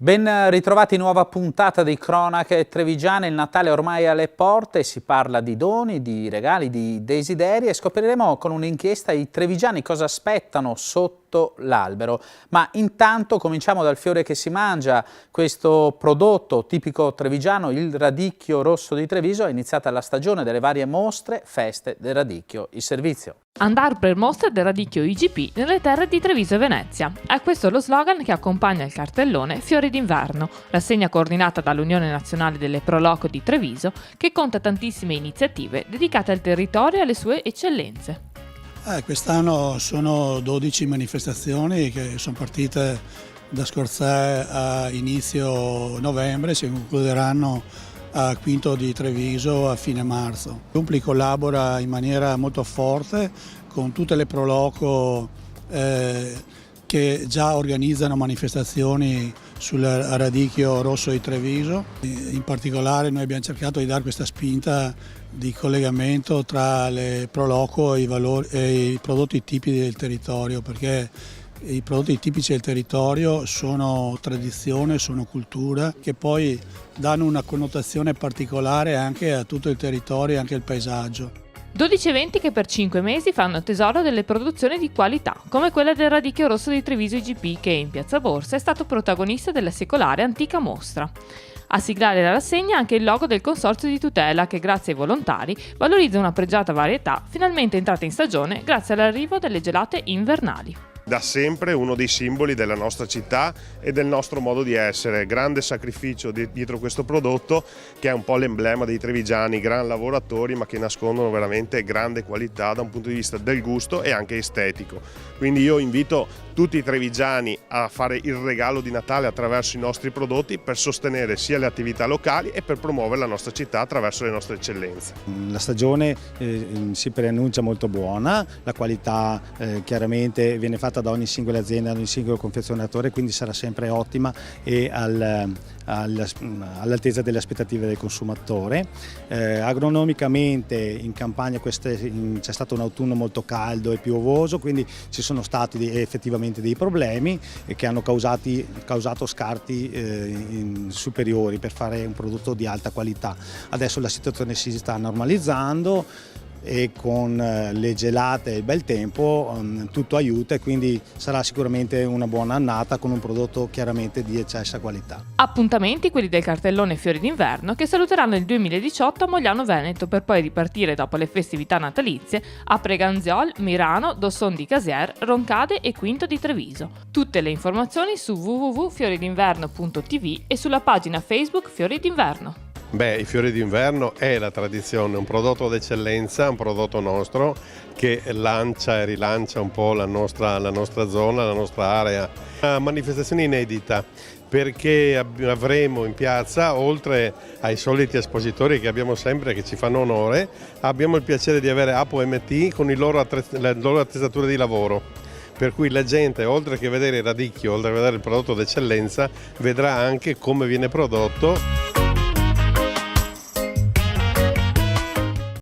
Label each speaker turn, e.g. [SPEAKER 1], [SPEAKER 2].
[SPEAKER 1] Ben ritrovati, nuova puntata di Cronache Trevigiane. Il Natale ormai è alle porte, si parla di doni, di regali, di desideri e scopriremo con un'inchiesta i trevigiani cosa aspettano sotto l'albero. Ma intanto cominciamo dal fiore che si mangia, questo prodotto tipico trevigiano, il radicchio rosso di Treviso. È iniziata la stagione delle varie mostre, feste del radicchio, il servizio.
[SPEAKER 2] Andar per mostre del radicchio IGP nelle terre di Treviso e Venezia. È questo lo slogan che accompagna il cartellone Fiori d'inverno, rassegna coordinata dall'Unione Nazionale delle Pro Loco di Treviso, che conta tantissime iniziative dedicate al territorio e alle sue eccellenze.
[SPEAKER 3] Quest'anno sono 12 manifestazioni che sono partite da Scorzè a inizio novembre, si concluderanno a Quinto di Treviso a fine marzo. L'Umpli collabora in maniera molto forte con tutte le Pro Loco che già organizzano manifestazioni sul radicchio rosso di Treviso. In particolare noi abbiamo cercato di dare questa spinta di collegamento tra le Pro Loco e i prodotti tipici del territorio, perché i prodotti tipici del territorio sono tradizione, sono cultura, che poi danno una connotazione particolare anche a tutto il territorio e anche al paesaggio.
[SPEAKER 2] 12 eventi che per 5 mesi fanno tesoro delle produzioni di qualità, come quella del radicchio rosso di Treviso IGP, che in Piazza Borsa è stato protagonista della secolare antica mostra. A siglare la rassegna anche il logo del Consorzio di Tutela che, grazie ai volontari, valorizza una pregiata varietà finalmente entrata in stagione grazie all'arrivo delle gelate invernali.
[SPEAKER 4] Da sempre uno dei simboli della nostra città e del nostro modo di essere, grande sacrificio dietro questo prodotto che è un po' l'emblema dei trevigiani, gran lavoratori ma che nascondono veramente grande qualità da un punto di vista del gusto e anche estetico. Quindi io invito tutti i trevigiani a fare il regalo di Natale attraverso i nostri prodotti per sostenere sia le attività locali e per promuovere la nostra città attraverso le nostre eccellenze.
[SPEAKER 5] La stagione si preannuncia molto buona, la qualità chiaramente viene fatta da ogni singola azienda, da ogni singolo confezionatore, quindi sarà sempre ottima e all'altezza delle aspettative del consumatore. Agronomicamente in Campania c'è stato un autunno molto caldo e piovoso, quindi ci sono stati effettivamente dei problemi che hanno causato scarti superiori per fare un prodotto di alta qualità. Adesso la situazione si sta normalizzando e con le gelate e il bel tempo tutto aiuta e quindi sarà sicuramente una buona annata con un prodotto chiaramente di eccessa qualità.
[SPEAKER 2] Appuntamenti quelli del cartellone Fiori d'inverno che saluteranno il 2018 a Mogliano Veneto per poi ripartire dopo le festività natalizie a Preganziol, Mirano, Dosson di Casier, Roncade e Quinto di Treviso. Tutte le informazioni su www.fioridinverno.tv e sulla pagina Facebook Fiori d'inverno.
[SPEAKER 6] I fiori d'inverno è la tradizione, un prodotto d'eccellenza, un prodotto nostro che lancia e rilancia un po' la nostra zona, la nostra area. Una manifestazione inedita perché avremo in piazza, oltre ai soliti espositori che abbiamo sempre che ci fanno onore, abbiamo il piacere di avere Apo MT con le loro attrezzature di lavoro. Per cui la gente, oltre che vedere il radicchio, oltre che vedere il prodotto d'eccellenza, vedrà anche come viene prodotto.